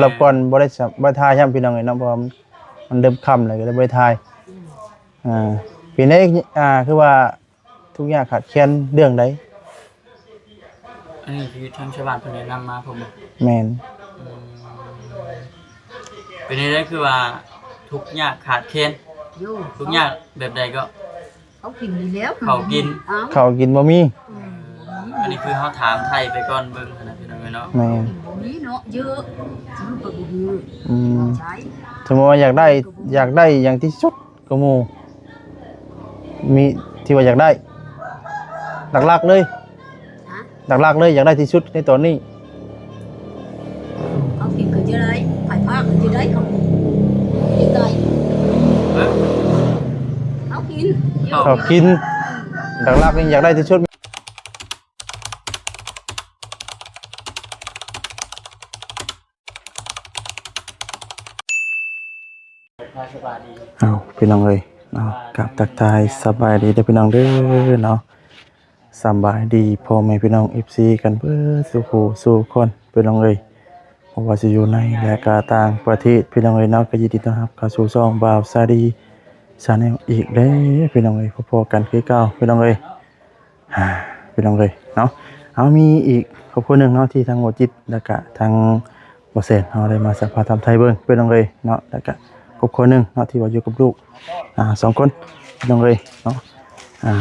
รบกวนบ่ได้ถ่ายใช่พี่น้องเอ้ยเนาะเพราะมันเริ่มค่ำเลยก็เลยบ่ได้ถ่ายปีนี้คือว่าทุกอย่างขาดแคลนเรื่องใดอันนี้คือทางชาวบ้านเพิ่นแนะนำมาผมแม่นเป็นได้คือว่าทุกอย่างขาดแคลนทุกอย่างแบบใดก็เขากินแล้วเขากินบ่มีอันนี้คือเฮาถามไทยไปก่อนเบิ่งนะพี่น้องเนาะแม่นบ่มีเนาะเยอะซื้อก็บ่มีใช้สมมุติว่าอยากได้อย่างที่สุดก็หมู่มีที่ว่าอยากได้หลักๆเลยหลักๆเลยอยากได้ที่สุดในตอนนี้เขากินก็จะได้ไผพาก็จะได้เขากินได้เขากินหลักๆนี่อยากได้ที่สุดเอาพี่น้องเลยเนาะกับทักทายสบายดีเด้อพี่น้องเด้อเนาะสบายดีพ่อแม่พี่น้อง FC กันเบิดสู่ผู้สู่คนพี่น้องเลยบ่ว่าสิอยู่ในและก็ต่างประเทศพี่น้องเลยเนาะก็ยินดีต้อนรับเข้าสู่ช่องบ่าวซาดีชาแนลอีกเด้อพี่น้องเลยพอๆกันคือเก่าพี่น้องเลยพี่น้องเลยเนาะเอามีอีกครอบครัวนึงเนาะที่ทางโอจิตแล้วก็ทางบ่เซนเฮาได้มาสัมภาษณ์ทำไทยเบิ่งพี่น้องเลยเนาะแล้วก็ครอบครัวนึงเนาะที่ว่าอยู่กับลูก2คนพี่น้องเลยเนาะ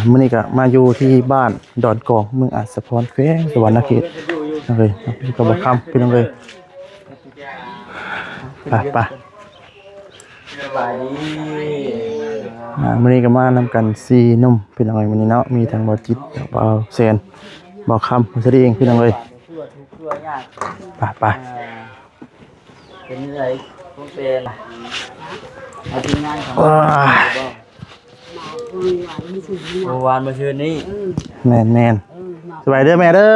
มื้อนี้ก็มาอยู่ที่บ้านดอนกองเมืองอัศพรแขวงสวรรณเขตพี่น้องเลยพี่ก็บ่คำพี่น้องเลยไปสบายดีมื้อนี้ก็มานำกัน4หนุ่มพี่น้องเอ้ยมื้อนี้เนาะมีทั้งบ่จิตบ่แซนบ่คำมันสิได้เองพี่น้องเอ้ยไปเป็นไรผมเป็นเอาทีมงานของเมื่อวานเมื่อคืนนี้แม่นสบายเด้อแม่เด้อ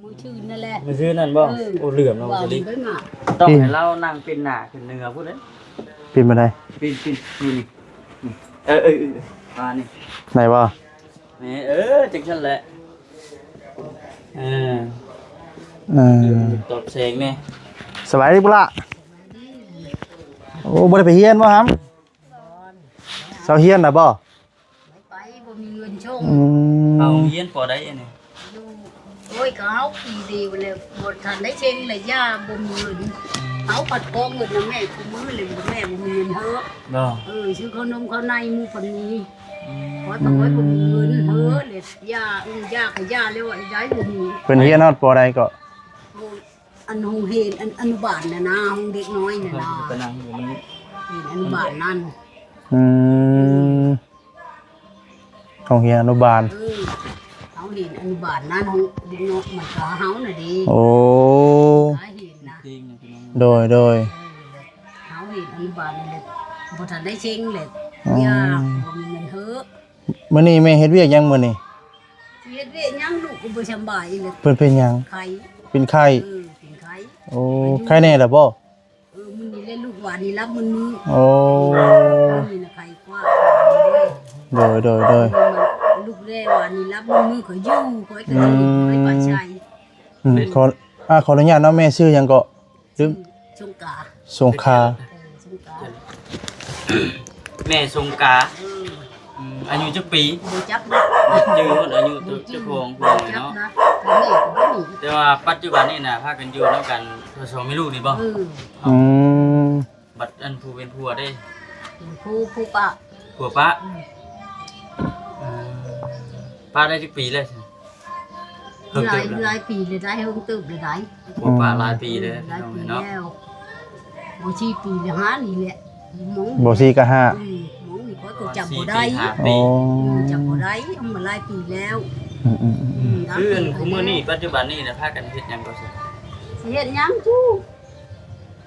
มื้อชื่นนั่นแหละเมื่อคืนนั่นบ่โอ้เหลื่อมเนาะสิต้องให้เรานั่งเป็นหน้าขึ้นเนื้อพูดเด้ปิ่นบ่ได้ปิ่นนี่มานี่ไหนบ่นี่จังซั่นแหละตบเสียงแม่สบายดีปุล่ะโอ้บ่ได้ไปเฮียนบ่ครับเซาเฮียนน่ะบ่ไปบ่มีเงินชงเอาเฮียนพอได้นี่โอ้ยก็เฮาปีเดียวเลยบ่ทันได้เช็งเลยย่าบ่มีเงินเฮาปัดกองเงินนำแม่กูมื้อเลยแม่บ่มีเงินเฮ้อซื้อขนมข้าวในหมู่เพิ่นมีขอต้องไว้บ่มีเงินเฮ้อเลยย่าก็ย่าแล้วไอ้ยายบ่มีเพิ่นเฮียนฮอดปอใดก็อันโรงเรียนอนุบาลน่ะนะห้องเด็กน้อยน่ะนะไปนั่งอยู่นี่อนุบาลนั่นของเฮียอนุบาลเขาเห็นอนุบาลนั่นห้องเด็กน้อยมันก็เฮาน่ะดิโอ้เห็นนะโดยเฮาเห็นอนุบาลนั่นแหละบ่ทันได้เช็งเลยย่าบ่มีเงินเฮ้อมื้อนี้แม่เฮ็ดเวียกหยังมื้อนี้เฮ็ดเวียกหยังลูกก็บ่สบายเลยเพิ่นเป็นหยังไข้เป็นไข้เป็นไข้โอ้ไข้แน่ล่ะบ่มื้อนี้เล่นลูกหวานนี่รับมื้อนี้โอ้นี่น่ะไข้กว่าโดยลูกแร่หวานนี่รับมื้อขอยอยู่ขอยก็ไปป่าชัยขออนุญาตเนาะแม่ชื่อหยังก็ลืมสงคาแม่สงกาอายุจักปีจักยืนอายุเจ้าของเนาะแต่ว่าปัจจุบันนี่น่ะพากันอยู่นำกัน2มีลูกนี่บ่บัดอันผู้เป็นผัวได้ผู้ปะผัวปะป้าได้จักปีเลยหลายปีเลยได้เฮิงตึบเลยได้ผัวปะหลายปีเลยเนาะบ่ชีปีละ5นี่แหละบ่ชีก็5มองนี่ก็จำบ่ได้จำบ่ได้มาหลายปีแล้วคือมื้อนี้ปัจจุบันนี่น่ะพากันเฮ็ดหยังก็สิเฮ็ดหยังจู้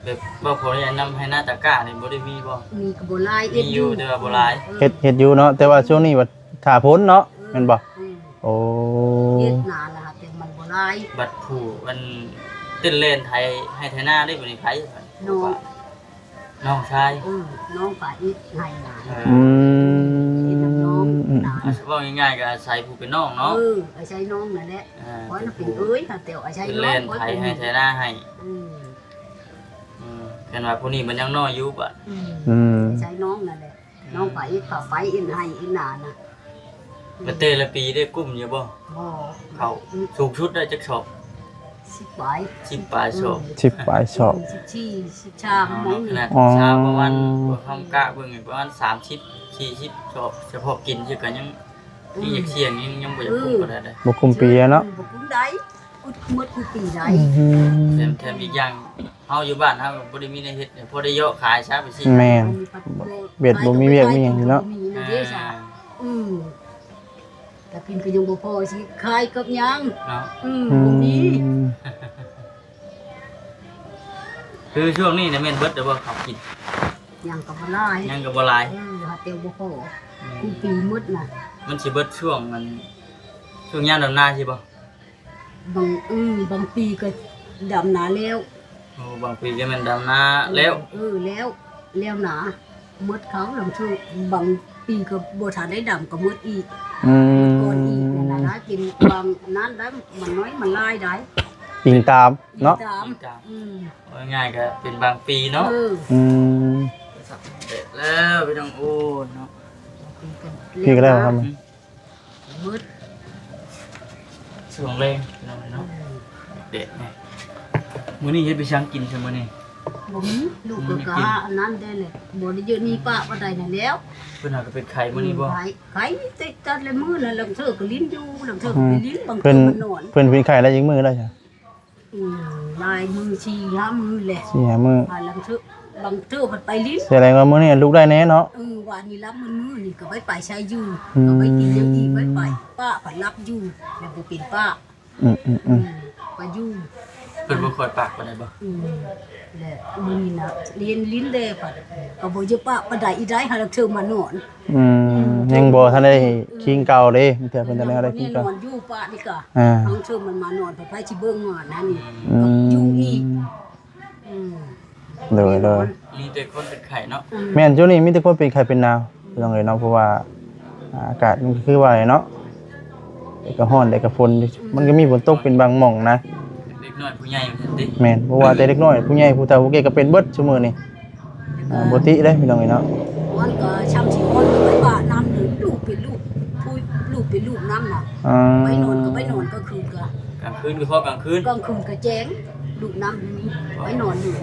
แบบบ่ขอแนะนำให้หน้าตะกร้านี่บ่ได้มีบ่มีก็บ่หลายเฮ็ดอยู่แต่ว่าบ่หลายเฮ็ดอยู่เนาะแต่ว่าช่วงนี้ว่าถ้าพ้นเนาะแม่นบ่โอ้เฮ็ดนานแล้วแต่มันบ่หลายบัดผู้มันเต้นเล่นไทยให้ไทยหน้าได้บ่นี่ไผน้องชายน้องฝ่ายให้นาน้องว่าง่ายๆก็อาศัยผู้เป็นน้องเนาะอาศัยน้องนั่นแหละเพราะนั่นเป็นเอ้ยค่ะแต่อาศัยน้องเล่นไทยให้ไทยหน้าให้ กันว่าผู้นี้มันยังน้อยอยู่บัด ใช้น้องนั่นแหละน้องไปฝากไฟอินให้อินหนานะ แล้วแต่ละปีได้กุ้มอยู่บ่ บ่ เขาสูงชุดได้จักชอบ 10ใบ 10ปลายชอบ 10ปลายชอบ 10ชามมอง ขนาด อ๋อ ชาประมาณคำกะเบิ่งประมาณ30 40ชอบเฉพาะกินซื่อกันยังนี่อยากเสี่ยงยังบ่อยากกุ้มก็ได้เด้อ บ่คุมปีอะเนาะ บ่คุ้มได้หมดกูปีได้ แถมอีกอย่างเฮาอยู่บ้านเฮาบ่ได้มีในเฮ็ดพอได้เยอะขายซะไปสิ แม่นเบ็ดบ่มีเวียกมีหยังอยู่เนาะ มีนะเด้ซะแต่กินก็ยังบ่พอสิขายกับหยัง เนาะ บ่มี คือช่วงนี้เนี่ยแม่นเบิดเด้อบ่เขากิน หยังก็บ่หลาย ยังก็บ่หลาย หาเตียวบ่พอกูปีหมดน่ะ มันสิเบิดช่วงมันช่วงยามดำนาสิบ่ บางปีก็ดำนาแล้ว โอ้บางปีก็แม่นดำนาแล้ว แล้วหนาหมดเขาลำชื่อบางปีก็บ่ทันได้ดำก็หมดอีก ก่อนอีกนั่นน่ะนะกินบางนั้นได้มันน้อยมันลายได้ ปิงตามเนาะ ตาม ว่าง่ายก็เป็นบางปีเนาะ อืม เด็ดแล้วพี่น้องโอ้เนาะ พี่ก็ได้ครับ หมด ช่วงแรงพี่น้องเนาะเด็ดไงมื้อนี้เฮ็ดไปช่างกินใช่มื้อนี้ บ่มีลูกก็กะอันนั้นได้เลยบ่ได้เยอะนี่ป้าบ่ได้นั่นแล้ว เพิ่นหาก็เป็นไข่มื้อนี้บ่ ไข่ติดตัดเลยมื้อละลังเธอก็ลิ้นอยู่ลังเธอก็ไปลิ้นบางที เพิ่น มันนอน เพิ่นเป็นไข่ได้ยิงมือได้จ้ะ ลายมือชีห้ามือแหละ สี่หามือ ลังเธอบางเธอมันไปลิ้น แสดงว่ามื้อนี้ลูกได้แน่เนาะ วันนี้รับมือนี่ก็ไปใช้อยู่ก็ไปกินยังดีไปป้าผันรับอยู่แล้วบ่เป็นป้า ไปอยู่ เพิ่นบ่ค่อยปากปานใดบ่ แหละมือนี่นะเรียนลิ้นเลยผัดก็บ่เยอะป้าปานใดอีได้หาลังเธอมานอน ยังบ่ทันได้คิงเก่าเด้มีแต่เพิ่นจะได้คิงเก่าน อนอยู่ป้านี่ก็ อ่า ลังเธอมันมานอนไปสิเบิ่งงานนั่นนี่อยู่อีก เลย มีแต่คนเป็นไข่เนาะ แม่นช่วงนี้มีแต่คนเป็นไข้เป็นหนาวพี่น้องเอ้ยเนาะเพราะว่าอากาศมันคือว่าอะไรเนาะแต่ก็ร้อนแต่ก็ฝนมันก็มีฝนตกเป็นบางหม่องนะ เด็กน้อยผู้ใหญ่ว่าซั่นติ แม่นเพราะว่าแต่เด็กน้อยผู้ใหญ่ผู้เฒ่าผู้แก่ก็เป็นเบิดซุมื้อนี้บ่ติเด้พี่น้องเอ้ยเนาะ มันก็ช้ำสิคนก็ไปบ้านน้ำหรือลูกเป็นลูกผู้ลูกเป็นลูกน้ำน่ะไปนอนก็ไปนอนก็คืนก็ กลางคืนก็พอกลางคืน กลางคืนก็แจ้งลูกน้ำอยู่นี่ไปนอนอยู่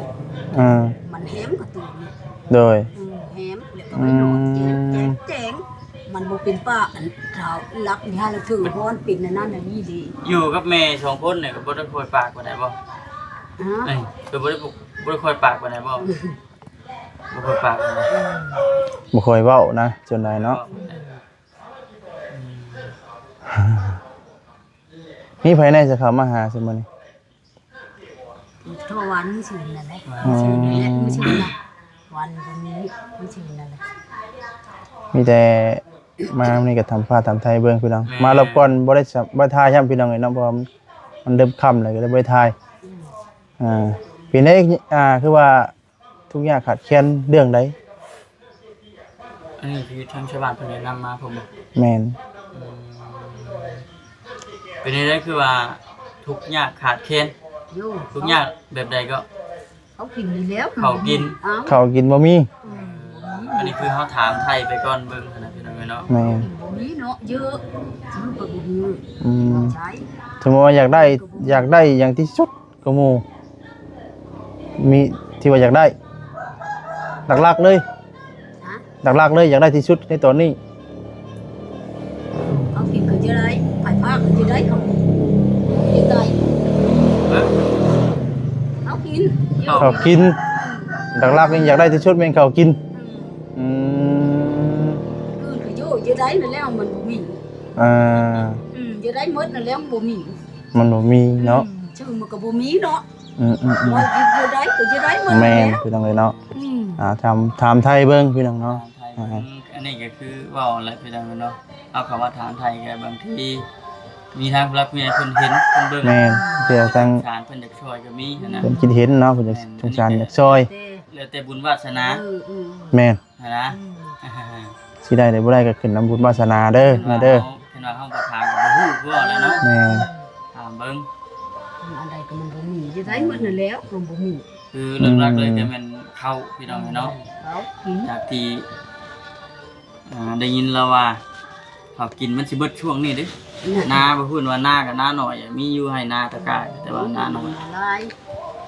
มันแหมกับตัวนี่ โดย แหมแล้วก็ไปนอนแจ้งมันบ่เป็นป้าอันเท้ารักนี่ฮะแล้วถือฮ้อนเป็นนั่นน่ะนี่ดี อยู่กับแม่สองคนเนี่ยก็บ่ได้ค่อยปากปานใดบ่ ฮะ เอ้ยก็บ่ได้ค่อยปากปานใดบ่บ่ค่อยปากปานใด บ่ค่อยเว้านะจนได้เนาะมีไผในจะเข้ามาหาซุมื้อนี้ โทรวันมื้อชื่นนั่นแหละมื้อชื่นนะวันนี้มื้อชื่นนั่นแหละ มีแต่มานี่ก็ทำผ้าทำไทยเบิ่งพี่น้องมารอบก่อนบ่ได้บ่ทายย่ํพี่น้องเอ้ยเนาะเพราะมันเริ่มค่ำแล้วก็เลยบ่ได้ทายปีนี้คือว่าทุกอย่างขาดแคลนเรื่องใด อันนี้คือทางชาวบ้านเพิ่นแนะนำมาผมบอก แม่น เป็นได้คือว่าทุกอย่างขาดแคลน โย ทุกอย่างแบบใดก็ เขากินนี่แล้ว เขากิน ข้าวกินบ่มี อันนี้คือเขาถามไทยไปก่อนเบิ่งนะพี่น้องเนาะ แม่น บ่มีเนาะเยอะซื้อก็บ่มีใช้ สมมุติว่าอยากได้อย่างที่สุดก็หมู่มีที่ว่าอยากได้หลักๆเลย ฮะ หลักๆเลยอยากได้ที่สุดในตอนนี้ เขากินก็จะได้ภายภาคก็จะได้เขาจะได้ เอ้ย เขากิน ข้าวกินหลักๆนี่อยากได้ที่สุดแม่นข้าวกินอืม คือก็โยจะได้นั่นแล้วมันบ่มี จะได้หมดนั่นแล้วบ่มี มันบ่มีเนาะ ชื่อมันก็บ่มีเนาะ ๆ ว่าจะได้ก็จะได้หมด ๆแม่น แล้ว พี่น้องเอ้ยเนาะถามไทยเบิ่งพี่น้องเนาะ ถามไทยอันนี้ก็คือเว้าอะไรพี่น้องเนาะเอาคำว่าถามไทยก็บางทีมีทางผู้รับผู้ใหญ่เพิ่นเห็นเพิ่นเบิ่ง แม่นเพื่อทาง สารเพิ่นอยากช่วยก็มีนะ เพิ่นคิดเห็นเนาะเพิ่นจะสงสารอยากช่วย แล้วแต่บุญวาสนา แม่น นะ สิได้หรือบ่ได้ก็ขึ้นนำบุญวาสนาเด้อนะเด้อ เห็นว่าเฮาบ่ถามก็บ่ฮู้คือว่าแล้วเนาะ แม่น ถามเบิ่ง อันใดก็มันบ่มีจะได้หมดนั่นแล้วมันบ่มี คือเรื่องรักเลยแต่มัน เข้าพี่น้องเนาะ เขากิน จากที่ได้ยินแล้วว่าเขากินมันสิเบิดช่วงนี้เด้นาบ่พูดว่านากับนาหน่อยมีอยู่ให้นาตะกายแต่ว่านาน้อย ลาย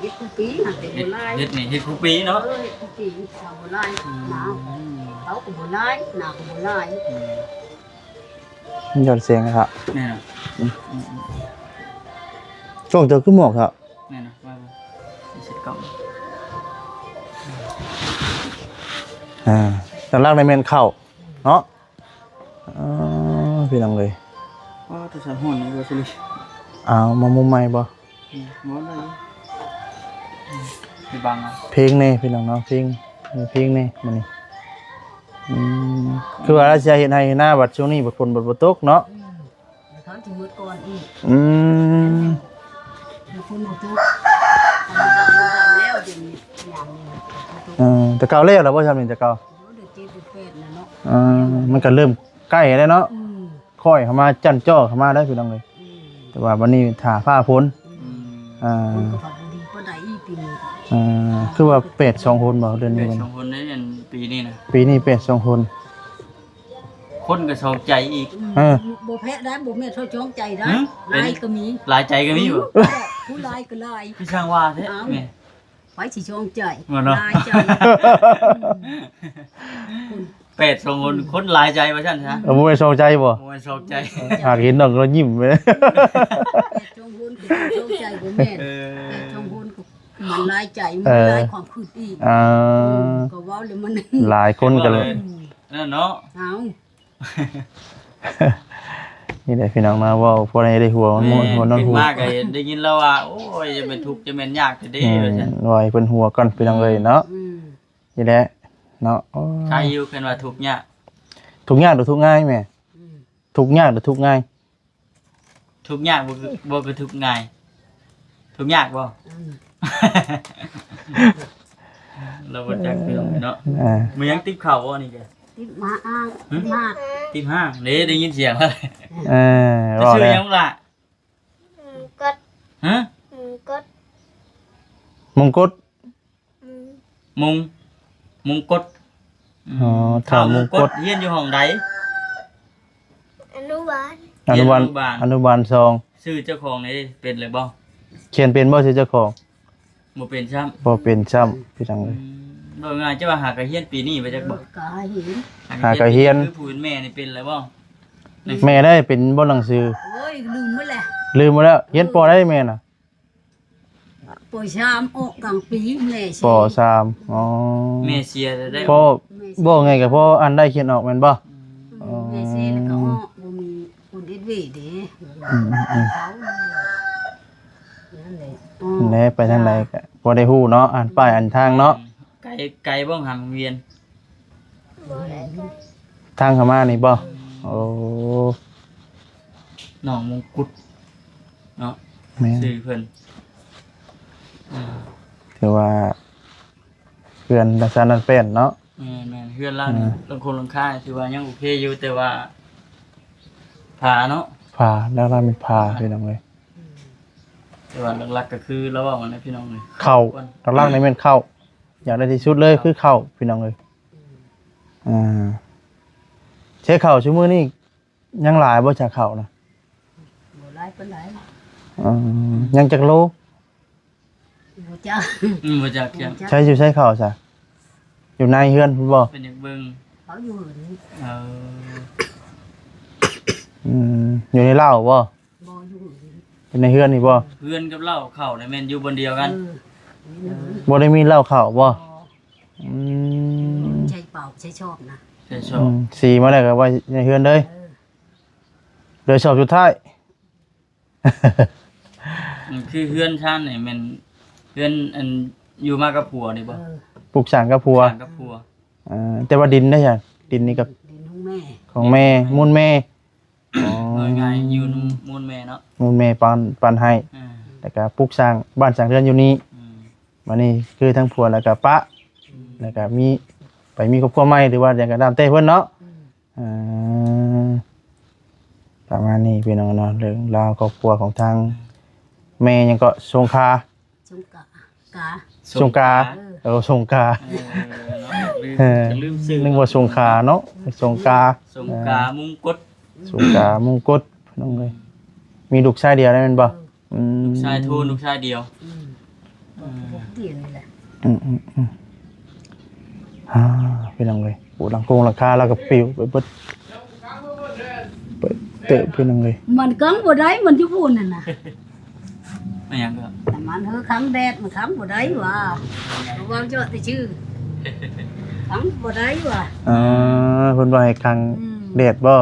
เฮ็ดปีหันแต่ เฮ็ด บ่ลาย เฮ็ดนี่เฮ็ดทุกปีเนาะ เฮ็ดปีชาวบ่ลายหนาวเขาก็บ่ลายหนาวก็บ่ลาย ยอดเสียงครับ แน่เนาะ ช่วงเจอขึ้นหมอกครับ แน่เนาะว่าเสร็จก่อน ตอนแรกในเมนเข้าเนาะพี่น้องเลย อ๋อแต่ฉันหุ่นนี่บ่สิ เอามามุมใหม่บ่ งอนได้มีบังอ่ะ เพลงนี่พี่น้องเนาะเพลงนี่มันนี่คือว่าเราจะเห็นให้หน้าบัดช่วงนี้บัดฝนบัดบ่ตกเนาะ เขาสิมืดก่อนอีก มีคนบ่ทุกทำแล้วเดี๋ยวนี้อย่างนี้ แต่เก่าแล้วบ่ทำนี่แต่เก่า เดี๋ยวเจ็บเป็ดนะเนาะ มันก็เริ่มใกล้แล้วเนาะ อืม ค่อยเข้ามาจั่นจ้อเข้ามาได้พี่น้องเลยแต่ว่าวันนี้ถ่าฟ้าพ้น คนก็ฝักดีปานใดอีปีนี้ คือว่าเป็ด2คนบ่เดือน เป็ นี้ ด มัน สองคนในปีนี้นะ ปีนี้เป็ด2คน คนก็สองใจอีก บ่แพ้ได้บ่แม่นช่วยจ้องใจได้ หืม ลายก็มี หลายใจก็มีบ่ ผู้ลายก็ลาย พี่ช่างว่าแท้แม่ ไว้สิช่องใจ ว่าเนาะ ลายใจ เป็ดสองคนคนหลายใจว่าซั่นซะ บ่ไปสนใจบ่ โอ้ยสองใจ หากเห็นน้องก็ยิ้มไป แม่ช่องหุ่นก็ช่องใจบ่แม่น เออ แม่ช่องหุ่นก็มันลายใจมันลายความคิดอีกก็เว้าเลยมัน หลายคนกันเลย นั่นเนาะ เอา นี่แหละพี่น้องนะว่าพอได้หัวมันม่วนหัวนอน คิด หัว มากก็ได้ยินแล้วว่าโอ้ยจะเป็นทุกข์จะเป็นยากจะได้ว่าซั่น ไว้เป็นหัวก่อนพี่น้องเลยเนาะนี่แหละเนาะ ใครอยู่เพิ่นว่าทุกข์ยาก ทุกยากหรือทุกง่ายแม่ทุกยากหรือทุกง่าย ทุกข์ยากบ่คือทุกข์ง่ายทุกข์ยากบ่ เราบ่จักพี่น้องเนาะมันยังติดข้าวบ่นี่แก ติดมาอ้างติดมา ติดห้างนี่ได้ยินเสียงแล้ว ร จะ อ ชื่อ แล้ว ยังล่ะ กด ฮะ กด มงกุฎ มุงกด อ๋อถามมงกุฎ เฮียนอยู่ห้องใด อนุบาล อนุบาล2 ชื่อเจ้าของนี่เป็นเลยบ่ เขียนเป็นบ่ชื่อเจ้าของ บ่เป็นซ้ำ บ่เป็นซ้ำพี่น้องเลย บ่ง่ายจะว่าหากะเฮียนปีนี้ไปจักบ่ กายเห็น หากะเฮียน คือผู้เป็นแม่นี่เป็นเลยบ่ แม่ได้เป็นบ่หนังสือ โอ้ยลืมไปแล้ว ลืมหมดแล้วเรียนปได้แม่น่ะ ปอยชามออกกลางปีแม่ ป3อ๋อ แม่เสียได้ พ่อบ่ไงก็พ่ออันได้เขียนออกแม่นบ่ แม่เสียแล้วก็ออกบ่มีคนเอ็ดเวเด้เขานั่นแหละ แหน่ไปทางใดก็บ่ได้ฮู้เนาะอ่านป้ายอ่านทางเนาะ ไกลบ่หางเวียน ทางเข้ามานี่บ่โอ้ น้องมงกุฎเนาะ แม่น ชื่อเพิ่น ถือว่าเพื่อนดัชนันเป็นเนาะ แม่นเฮือนล่างนี่ลงคนลงค่ายถือว่ายังโอเคอยู่แต่ว่าผาเนาะ พาแล้วเราเป็นพาพี่น้องเลย แต่ว่าหลักๆก็คือระหว่างนั้นพี่น้องเลย เข้าตอนล่างในเม่นเข้าอยากได้ที่สุดเลยคือเข้าพี่น้องเลยใช้เข่าชั่วมือนี่ยังหลายบ่จากเข่านะ บ่หลายปานใด ยังจากโล บ่จ้า บ่จักเที่ยง ใช้อยู่ใช้เข่าจ้ะอยู่ในเฮือนพุ่นบ่ เป็นอย่างเบิ่ง เขาอยู่เหิน เออ อยู่ในเหล้าบ่ บ่อยู่เหิน อยู่ในเฮือนนี่บ่ เพื่อนกับเราเข้าในแม่นอยู่บนเดียวกัน บ่ได้มีเหล้าเข่าบ่ ใช้เป่าใช้ชอบนะ แต่ชอบ สีมาแล้วก็ไว้ในเฮือนเลยเดี๋ยวชอบสุดท้าย คือเพื่อนชาตินี่แม่นเพื่อนอันอยู่มากับผัวนี่บ่ ปลูกสร้างกับผัว สร้างกับผัว แต่ว่าดินได้จ้ะดินนี่กับ ดินของแม่ ของแม่มูลแม่อ๋อ ง่ายๆอยู่มูลแม่เนาะ มูลแม่ปันให้แล้วก็ปลูกสร้างบ้านสร้างเรือนอยู่นี่มานี่คือทั้งผัวแล้วก็ปะแล้วก็มีไปมีครอบครัวใหม่หรือว่าอย่างก็ตามแต่เพิ่นเนาะประมาณนี้พี่น้องเนาะเรื่องราวครอบครัวของทางแม่ยังก็สงขลา สงกะกา สงกา สงกา เนาะลืมชื่อ นึกว่าสงขาเนาะสงกา สงกามงกุฎ สงกามงกุฎน้องเลยมีลูกชายเดียวได้แม่นบ่อืม ลูกชายโทนลูกชายเดียว บ่เปลี่ยนนี่แหละ ฮ่าพี่น้องเลยโอ้หลังโกงหลังคาแล้วก็ปลิวไปเบิดไปเตะพี่น้องเลย มันกังบ่ได้มันอยู่พูนนั่นน่ะ ไม่หยังก็ แต่มันเฮอขังแดดมันขังบ่ได้ว่าว่าเจ้าแต่ชื่อขังบ่ได้ว่า เพิ่นว่าให้คังแดดบ่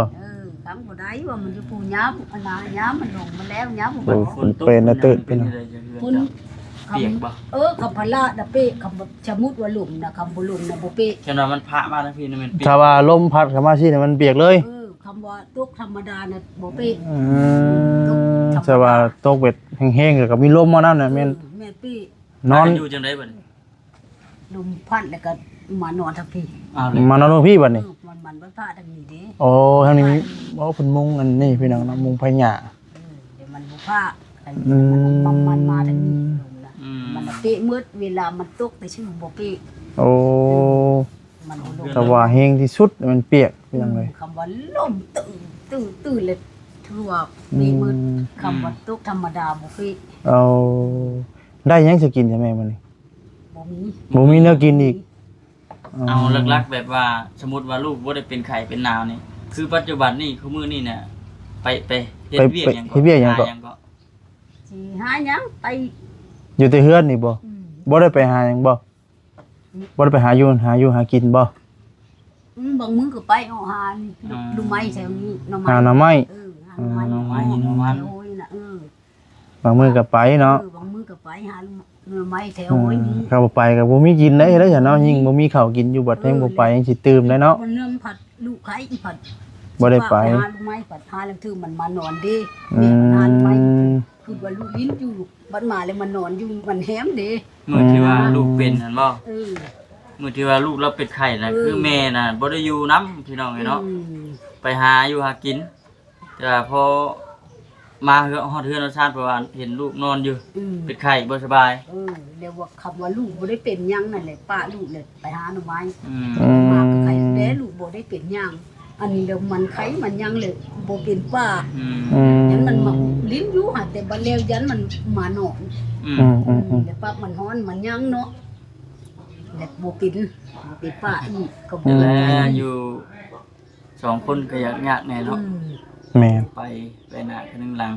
ขังบ่ได้ว่ามันอยู่พูนยามอันน่ะยามมันลงมาแล้วยามบ่ โอ้ฝนเป็นนะเติดพี่น้อง พุ่น เปียกบ่ คำพละน่ะเป๊ะคำแบบสมมุติว่าหลุมน่ะคำบ่หลุมน่ะบ่เป๊ะ แค่นั้นมันพระมาทั้งพี่นี่มันเปียก ถ้าว่าลมพัดเข้ามาสิเนี่ยมันเปียกเลย คำว่าตุกธรรมดาน่ะบ่เป๊ะ ถ้าว่าตกเบ็ดแห้งๆก็มีลมมานํน่ะแม่น แม่นเป๊ะ นอน อยู่จังได๋บัดนี้ ลมพัดแล้วก็มานอนทับพี่ อ้าวเลย มานอนกับพี่บัดนี้ มันบ่พาทางนี้เด้ โอ้ทางนี้มีเพิ่นมุงอันนี้พี่น้องนะมุงไผหญ้า เดี๋ยวมันบ่พามันมาทางนี้ลมน่ะมันน่ะเป๊ะมืดเวลามันตกแต่ชื่อบ่เป๊ะ โอ้ มันบ่ลง แต่ว่าแห้งที่สุดมันเปียกพี่น้องเลย คำว่าลมตื่นเลยถือว่ามีมืดคำว่าตกธรรมดาบ่เป๊ะ เอาได้หยังสิกินใช่ไหมมื้อนี้ บ่มี บ่มีแนวกินอีก เอาหลักๆแบบว่าสมมุติว่าลูกบ่ได้เป็นไข้เป็นหนาวนี่คือปัจจุบันนี่คือมื้อนี้เนี่ยไปเฮ็ดเวียกหยัง เฮ็ดเวียกหยังก็ หาก็ สิหาหยังไป อยู่แต่เฮือนนี่บ่บ่ได้ไปหาหยังบ่บ่ได้ไปหาอยู่หากินบ่ บางมื้อก็ไปเอาหาดูไม้แถวนี้หน่อไม้ หาหน่อไม้ หาหน่อไม้โอ้ยน่ะ บางมื้อก็ไปเนาะ บางมื้อก็ไปหาหน่อไม้แถวโอ้ยนี่ เขาบ่ไปก็บ่มีกินได้แล้วจ้ะเนาะยิ่งบ่มีข้าวกินอยู่บัดแฮงบ่ไปยังสิตื่มได้เนาะ มันเริ่มผัดลูกไข่ผัด บ่ได้ไป หาลูกไม้ผัดหาแล้วถือมันมานอนดิแม่มันหาลูกไม้คือว่าลูกลิ้นอยู่บัดมาแล้วมันนอนอยู่มันแฮมเด้ มื้อที่ว่าลูกเป็นนั่นบ่ เออ มื้อที่ว่าลูกเราเป็นไข้น่ะคือแม่น่ะบ่ได้อยู่นํพี่น้องเนาะไปหาอยู่หากินแต่ว่าพอมาฮอดเฮือนเราชาติเพราะว่าเห็นลูกนอนอยู่เป็นไข้บ่สบาย เรียกว่าคำว่าลูกบ่ได้เป็นหยังนั่นแหละป้าลูกเลยไปหาหน่อไม้ อืม มากับใครแด้ลูกบ่ได้เป็นหยังอันนี้เดี๋ยวมันไขมันหยังเลยบ่เป็นป้า อืม ยันมันมาลิ้นอยู่หาแต่บัดแล้วยันมันมาหนอน อืม แล้วป้ามันฮ้อนมันหยังเนาะแล้วบ่เป็นป้าอีกก็บ่ แล้ว ได้ อยู่2คนก็ยากแน่เนาะ แม่น ไปหน้าคือนึงหลัง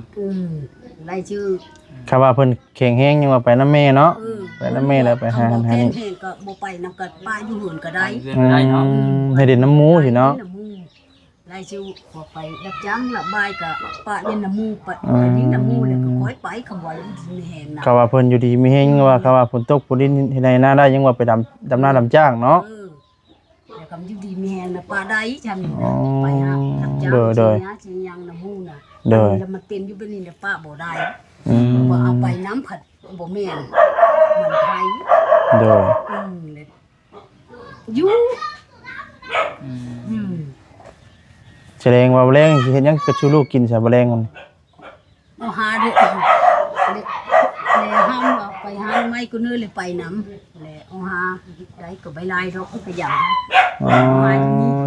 ไล่ชื่อ คำว่าเพิ่นแข็งแฮงยังว่าไปนำแม่เนาะไปนำแม่แล้วไปหาหันหานี่ แห้งก็บ่ไปนำกับป้าอยู่หื่นก็ได้ เพื่อนก็ได้เนาะ ให้เด่นน้ำหมูสิเนาะ ไล่ชื่อพอไปรับจ้างรับบายกับป้าเล่นน้ำมูไปยิงน้ำมูแล้วก็ค่อยไปคำว่ามีแหงนะ เขาว่าเพิ่นอยู่ดีมีแฮงว่าเขาว่าฝนตกฝนดินเฮ็ดให้หน้าได้ยังว่าไปดำนาดำจ้างเนาะ แล้วคำอยู่ดีมีแหงนะป้าได้ฉันไปหารับจ้างสิยังน้ำมูน่ะแล้วมันเป็นอยู่เป็นนี่ป้าบ่ได้ว่าเอาไปน้ำผัดบ่แม่นมันไทย โดย อยู่ แสดงว่าแรงสิเฮ็ดหยังกับชูลูกกินซะบ่แรงมัน เอาหาเด้เลยห้ามว่าไปหาไม่ก็เนื้อเลยไปน้ำเลยเอาหาได้ก็ใบลายเราก็ขยัน อ๋อ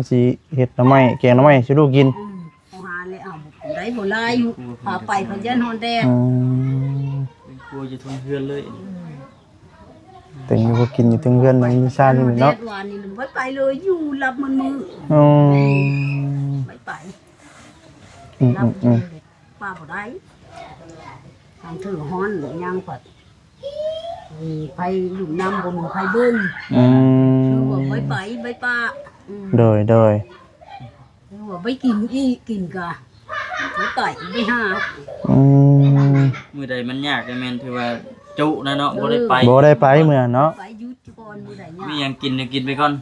สิเฮ็ดหน่อไม้แกงหน่อไม้ชูลูกกิน เอาหาเลยเอาได้บ่ลายพาไปพยันฮอนแดง เป็นครัวอยู่ทุ่งเฮือนเลย แต่งอยู่ก็กินอยู่ถึงเฮือนมันมีชานี่เนาะ วานนี่ไม่ไปเลยอยู่รับมันมือ อืม ไม่ไป อืม รับ อืม ป้าบ่ได้ทางถือฮ้อนย่างปัดไปอยู่น้ำบ่มีไผเบิ่ง อืม คือว่าไปไปป้า โดย คือว่าไปกินอีกินกะไปไก่ไปหา อืม มื้อใดมันยากก็แม่นที่ว่าจุนะเนาะบ่ได้ไป บ่ได้ไปเมื่อเนาะ ไปยุดก่อนบ่ได้ยา มีหยังกินก็กินไปก่อน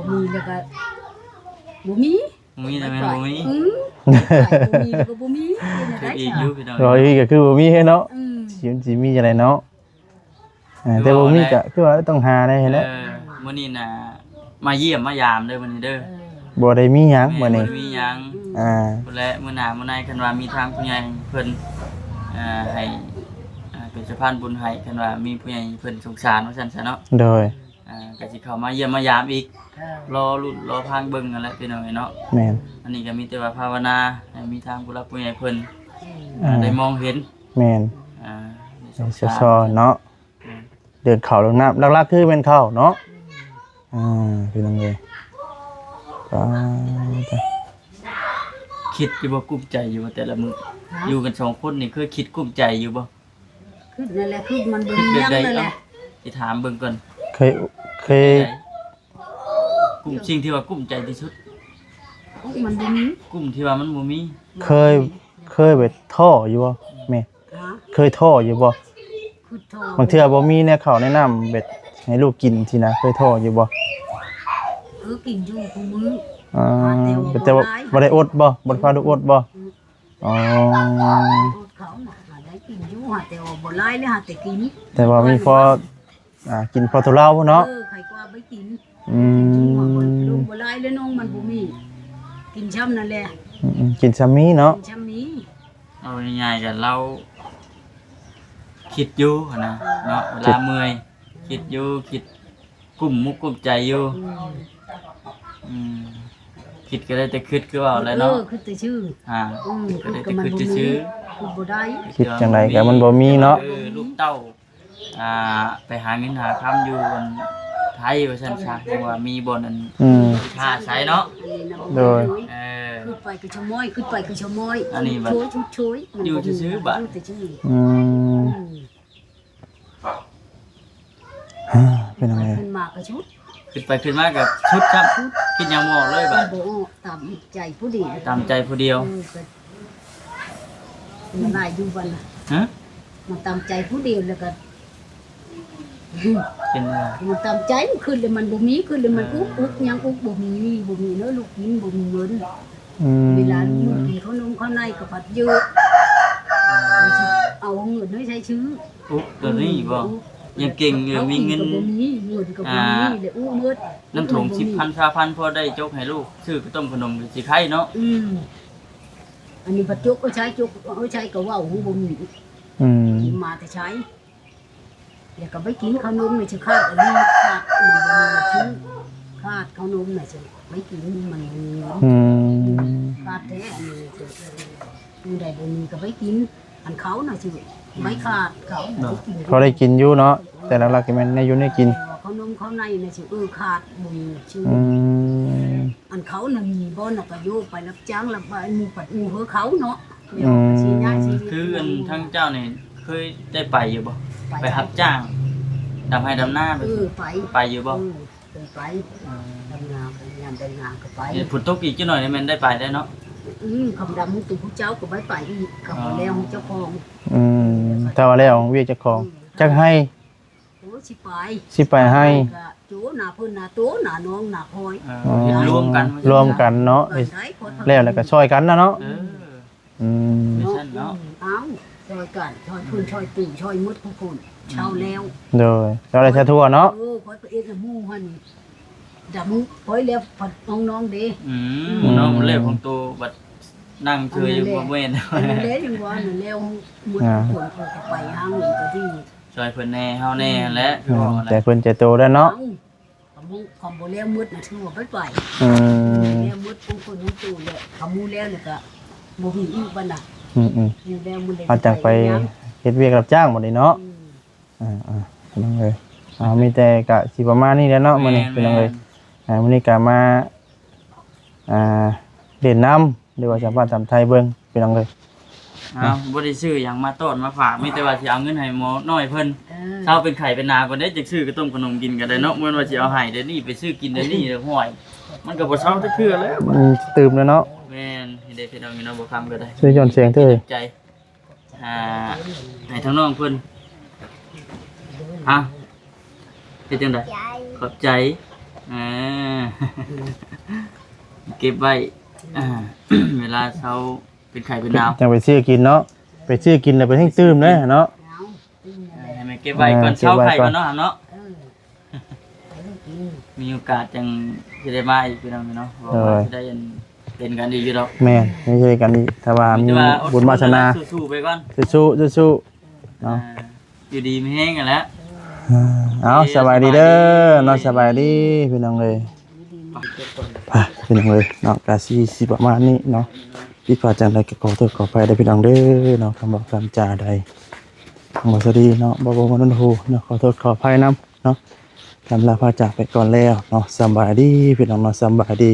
บ่มีแล้วก็บ่มี มีแต่แม่นบ่มี บ่มีแล้วก็บ่มี คืออีกอยู่พี่น้อง รอยก็คือบ่มีให้เนาะ อืม สิมีจังไดเนาะแต่บ่มีก็คือว่าต้องหาได้แหละ มื้อนี้น่ะมาเยี่ยมมายามเด้อมื้อนี้เด้อ บ่ได้มีหยังมื้อนี้ บ่ได้มีหยัง อ่า และมื้อหน้ามื้อในคันว่ามีทางผู้ใหญ่เพิ่นให้ เป็นสะพานบุญให้กันว่ามีผู้ใหญ่เพิ่นสงสารว่าซั่นซะเนาะ โดย ก็สิเข้ามาเยี่ยมมายามอีกรอลุ้นรอพังเบิ่งนั่นแหละพี่น้องเนาะ แม่น อันนี้ก็มีแต่ว่าภาวนาให้มีทางผู้รับผู้ใหญ่เพิ่น อ่า ได้มองเห็น แม่น ได้สง เสีย สาร ซอเนาะเดินเข้าลงน้ำหลักๆคือเป็นเข้าเนาะพี่น้องเอ้ยไป คิดอยู่บ่กุ้มใจอยู่บ่แต่ละมื้ออยู่กัน2คนนี่เคยคิดกุ้มใจอยู่บ่ ขึ้นนั่นแหละขึ้นมันบ่ คิด มี แบบ ยัง ใด นั่นแห เอ้า ละ สิถามเบิ่งก่อน เคย กุ้มสิ่งที่ว่ากุ้มใจที่สุด มันบ่มี กุ้มที่ว่ามันบ่มี เคยไปท่ออยู่บ่แม่ ฮะ เคยท่ออยู่บ่ คือโท บางเทื่อบ่มีแนวข้าวแนะนำเบ็ดให้ลูกกินทีนะเคยท่ออยู่บ่ กินอยู่กูมื้อ แต่ว่าบ่ได้อดบ่บ่พาลูกอดบ่อ๋อ เขาหาได้กินอยู่หาแต่ว่าบ่หลายเลยหาแต่กิน แต่ว่ามีพอกินพอทุเลาเนาะ ใครกว่าไปกิน อื ลูก ม บ่หลายเลยน้องมันบ่มีกินช้ำนั่นแหละ กินซามีเนาะ กินช้ำนี้ เอาง่ายๆกันเราคิดอยู่หั้นนะเนาะเวลาเมื่อยคิดอยู่คิดกุ้มมุกกุ้มใจอยู่อืมคิดก็ได้แต่คิดคือว่าแล้วเนาะ คือแต่ชื่อ ก็ได้แต่คิดจะซื้อ คือบ่ได้ คิดจังไดก็มันบ่มีเนาะ ลูกเต้าไปหาเงินหาคำอยู่บนไทยว่าซั่นซะจังว่ามีบ่อนอัน ค่าใช้เนาะ โดย คือไปคือชะม้อยคือไปคือชะม้อย อันนี้บัด ช่วย อยู่ซื่อๆบัด แต่ชื่อ เป็นยังไง ขึ้นมากระชุด ขึ้นไปขึ้นมากับชุดครับคิดยังบ่ออกเลยบัด บ่ตามใจผู้ดี ตามใจผู้เดียว มันได้อยู่บัน ฮะ มันตามใจผู้เดียวแล้วก็ เป็นว่า มันตามใจขึ้นเลยมันบ่มีขึ้นเลยมันอุกยังอุกบ่มีเนื้อลูกกินบ่มีเงินเวลาลูกกินเขานมเขาในก็ผัดเยอะเอาเงินให้ใช้ชื่อ อุ๊บตัวนี้บ่ยังเก่งอยู่มีเงิน บ่มีเงินก็บ่มีเลยอู้มืด น้ำถุง10,000 20,000พอได้จกให้ลูกซื้อขนมขนมสิไข่เนาะ อันนี้ปัจจุก็ใช้จุกเอาใช้ก็ว่าหูบ่มีมาแต่ใช้แล้วก็ไปกินขนมนี่สิขาดอันนี้ขาดมันบ่มีชื่อขาดขนมน่ะสิไม่กินมันขาดแท้อันนี้อยู่ได้บ่มีก็ไปกินอันเขาน่ะสิไม่ขาดเขากิน พอได้กินอยู่เนาะแต่หลักๆก็แม่นในอยู่ในกิน ขนมเขาในน่ะสิขาดบ่มีชื่ออันเขาน่ะมีบ่น่ะก็โยกไปรับจ้างรับบ้านหมู่ปัดหมู่เฮอเขาเนาะคืออันทั้งเจ้านี่เคยได้ไปอยู่บ่ไปรับจ้างดำให้ดำหน้าไปอยู่บ่ ไปดำนาไปงานแต่งงานก็ไป ฝนตกอีกจักหน่อยนี่แม่นได้ไปได้เนาะ คำดำมุตุผู้เจ้าก็ไปอีกกับแล้วเจ้าของ แต่ว่าแล้วเวียกเจ้าของจักให้ โอ้สิไปให้ โจหน้าเพิ่นหน้าโตหน้าน้องหน้าคอย รวมกัน รวมกันเนาะแล้วก็ช่วยกันนะเนาะไม่ใช่เนาะ เอาช่วยกันช่วยเพิ่นช่วยตู่ช่วยมดทุกคนเช่าแล้ว โดยเราได้ชะทั่วเนาะ คอยไปเอ็ดหมู่หั่นดำคอยแล้วพัดน้องๆเด้ น้องเล่ของตัวบัดนั่งเฉยอยู่บ่แม่น เด้ยังว่าแล้วมดทุกคนไปหาเงินก็ที่ ช่วยเพิ่นแน่เฮาแน่และ แต่เพิ่นจะโตได้เนาะ คำบ่แล้วมืดน่ะถือว่าไปแล้วมืดผู้คนนู้นตู่แหละคำมูแล้วแล้วก็บ่มีอีกบัดน่ะแล้วมื้อใด เอาจากไปเฮ็ดเวียกรับจ้างหมดนี่เนาะพี่น้องเอ้ยมีแต่กะสิประมาณนี้แหละเนาะมื้อนี้พี่น้องเอ้ยมื้อนี้ก็มาเด่นน้ำหรือว่าชาวบ้านทำไทยเบิ่งพี่น้องเอ้ยบ่ได้ซื้อหยังมาต้อนมาฝากมีแต่ว่าสิเอาเงินให้หมอน้อยเพิ่นเช้าเป็นไข่เป็นนาก่อนได้จักซื้อกระต้มขนมกินก็ได้เนาะมื้อว่าสิเอาให้เดี๋ยวนี้ไปซื้อกินเดี๋ยวนี้เด้อห้อยมันก็บ่เช้าจักเทื่อแล้ว ตื่มแล้วเนาะ แม่นเฮ็ดได้พี่น้องเนาะบ่คำก็ได้ ช่วยย้อนเสียงเถอะ ใจให้ทั้งน้องเพิ่นเป็นจังได๋ขอบใจเก็บไว้เวลาเช้าเป็นไข่เป็นดาว จังไปซื้อกินเนาะไปซื้อกินแล้วไปให้ตื่มเด้อเนาะ ให้มันเก็บไว้ก่อนเช้าไข่ก่อนเนาะเนาะมีโอกาสจังสิได้มาอีกพี่น้องเนาะสิได้เป็นกันดีอยู่ดอกแม่นไม่ใช่กันดีถ้าว่ามีบุญวาสนา สู้ๆไปก่อนสู้ๆเนาะ อยู่ดีไม่แห้งกันแล้ว เอาสบายดีเด้อนอนสบายดีพี่น้องเลยพี่น้องเลยเนาะกาสิประมาณนี้เนาะพี่ฝ่าจังใดก็ขอโทษขออภัยได้พี่น้องเด้อเนาะคำบอกคำจาใดบ่สวัสดีเนาะบ่มนุษย์ฮูเนาะขอโทษขออภัยนํเนาะลำลาพาจากไปก่อนแล้วเนาะสบายดีพี่น้องเนาะสบายดี